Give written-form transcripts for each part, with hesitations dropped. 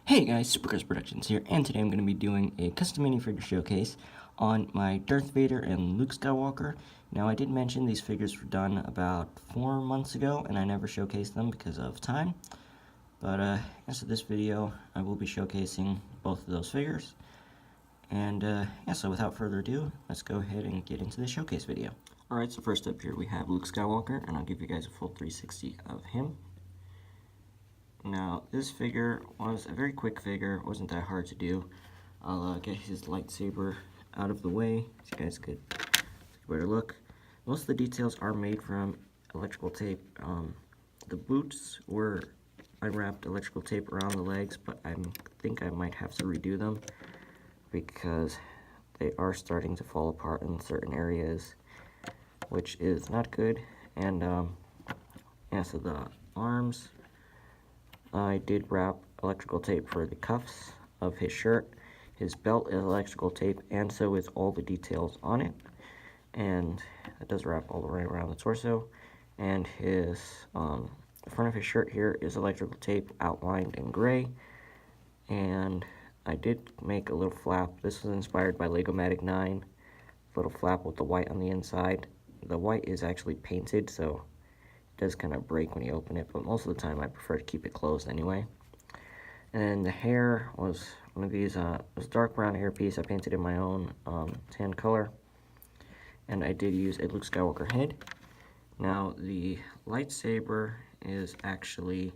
Hey guys, Supercars Productions here, and today I'm going to be doing a custom minifigure showcase on my Darth Vader and Luke Skywalker. Now, I did mention these figures were done about 4 months ago, and I never showcased them because of time. But, as of this video, I will be showcasing both of those figures. And, yeah, so without further ado, let's go ahead and get into the showcase video. Alright, so first up here we have Luke Skywalker, and I'll give you guys a full 360 of him. Now, this figure was a very quick figure, it wasn't that hard to do. I'll get his lightsaber out of the way so you guys could take a better look. Most of the details are made from electrical tape. The boots were, I wrapped electrical tape around the legs, but I think I might have to redo them because they are starting to fall apart in certain areas, which is not good. And yeah, so the arms, I did wrap electrical tape for the cuffs of his shirt. His belt is electrical tape, and so is all the details on it. And it does wrap all the way around the torso. And his the front of his shirt here is electrical tape outlined in gray. And I did make a little flap. This was inspired by Lego-Matic 9. Little flap with the white on the inside. The white is actually painted, so does kind of break when you open it, but most of the time I prefer to keep it closed anyway. And then the hair was one of these, it was dark brown hair piece. I painted in my own tan color, and I did use a Luke Skywalker head. Now the lightsaber is actually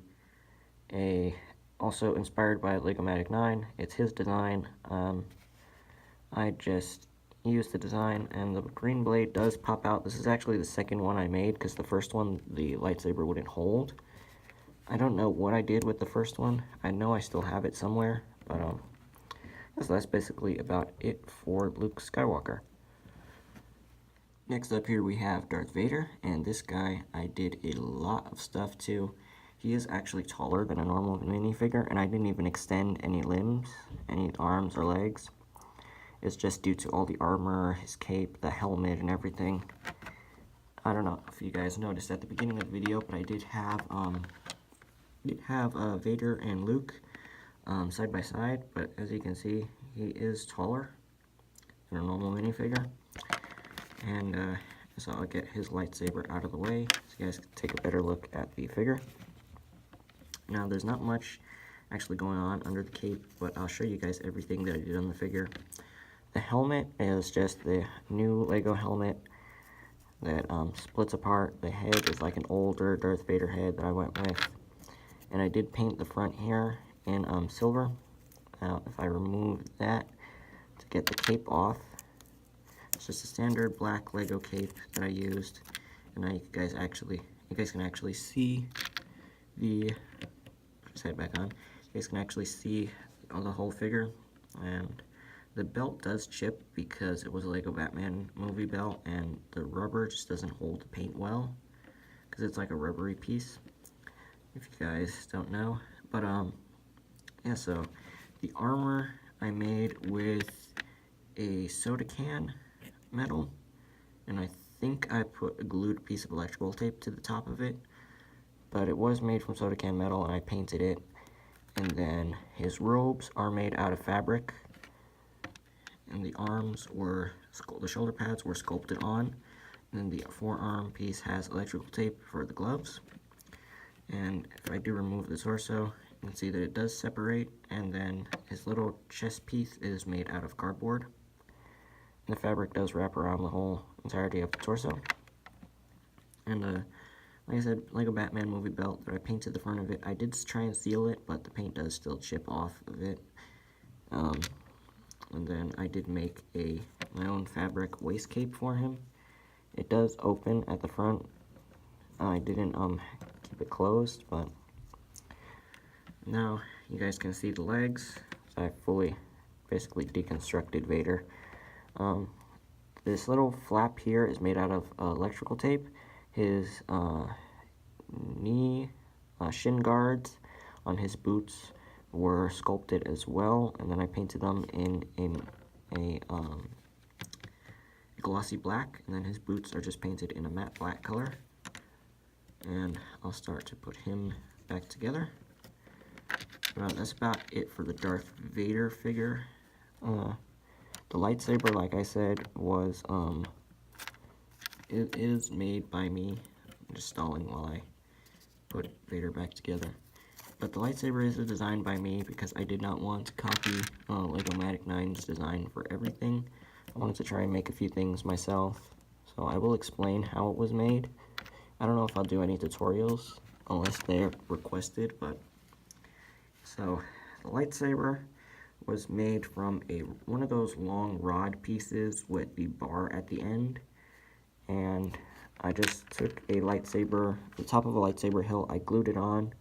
also inspired by Lego-Matic 9. It's his design. I just used the design, and the green blade does pop out. This is actually the second one I made because the first one the lightsaber wouldn't hold. I don't know what I did with the first one. I know I still have it somewhere, but so that's basically about it for Luke Skywalker. Next up here we have Darth Vader, and this guy I did a lot of stuff to. He is actually taller than a normal minifigure, and I didn't even extend any limbs, any arms or legs. It's just due to all the armor, his cape, the helmet, and everything. I don't know if you guys noticed at the beginning of the video, but I did have Vader and Luke side by side. But as you can see, he is taller than a normal minifigure. And so I'll get his lightsaber out of the way so you guys can take a better look at the figure. Now, there's not much actually going on under the cape, but I'll show you guys everything that I did on the figure. The helmet is just the new Lego helmet that splits apart. The head is like an older Darth Vader head that I went with. And I did paint the front here in silver. Now, if I remove that to get the cape off, it's just a standard black Lego cape that I used. And now you guys can actually see the, just head back on. You guys can actually see the whole figure. And the belt does chip because it was a Lego Batman movie belt, and the rubber just doesn't hold the paint well because it's like a rubbery piece, if you guys don't know. But yeah, so the armor I made with a soda can metal, and I think I put a glued piece of electrical tape to the top of it, but it was made from soda can metal, and I painted it. And then his robes are made out of fabric, and the arms were, the shoulder pads were sculpted on, and then the forearm piece has electrical tape for the gloves. And if I do remove the torso, you can see that it does separate, and then his little chest piece is made out of cardboard. And the fabric does wrap around the whole entirety of the torso. And like I said, Lego Batman movie belt, but I painted the front of it. I did try and seal it, but the paint does still chip off of it. And then I did make my own fabric waist cape for him. It does open at the front. I didn't keep it closed, but now you guys can see the legs. So I fully, basically deconstructed Vader. This little flap here is made out of electrical tape. His shin guards on his boots were sculpted as well, and then I painted them in a glossy black, and then his boots are just painted in a matte black color. And I'll start to put him back together. That's about it for the Darth Vader figure. The lightsaber, like I said, was, it is made by me. I'm just stalling while I put Vader back together. But the lightsaber is designed by me because I did not want to copy Lego-Matic 9's design for everything. I wanted to try and make a few things myself. So I will explain how it was made. I don't know if I'll do any tutorials unless they're requested, but... So, the lightsaber was made from one of those long rod pieces with the bar at the end. And I just took a lightsaber, the top of a lightsaber hilt, I glued it on.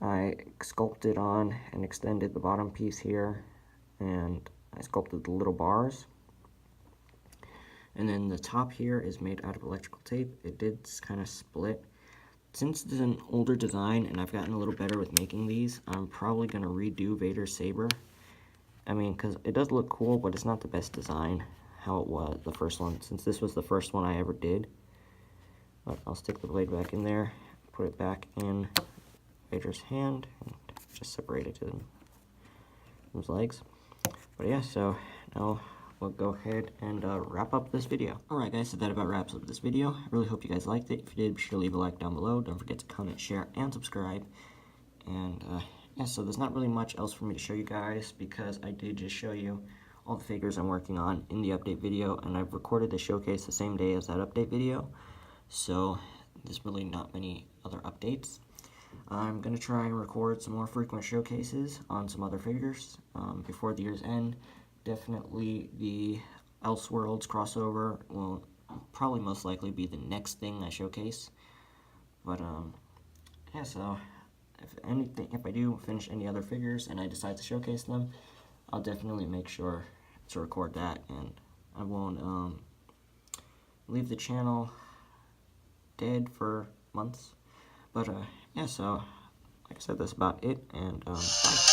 I sculpted on and extended the bottom piece here, and I sculpted the little bars. And then the top here is made out of electrical tape. It did kind of split. Since it's an older design and I've gotten a little better with making these, I'm probably going to redo Vader's saber. I mean, because it does look cool, but it's not the best design how it was, the first one, since this was the first one I ever did. But I'll stick the blade back in there, put it back in Vader's hand, and just separate it to his legs. But yeah, so now we'll go ahead and wrap up this video. Alright guys, so that about wraps up this video. I really hope you guys liked it. If you did, be sure to leave a like down below. Don't forget to comment, share, and subscribe. And yeah, so there's not really much else for me to show you guys because I did just show you all the figures I'm working on in the update video, and I've recorded the showcase the same day as that update video. So there's really not many other updates. I'm going to try and record some more frequent showcases on some other figures before the year's end. Definitely the Elseworlds crossover will probably most likely be the next thing I showcase. But yeah, so if I do finish any other figures and I decide to showcase them, I'll definitely make sure to record that, and I won't leave the channel dead for months. But yeah, so like I said, that's about it, and bye.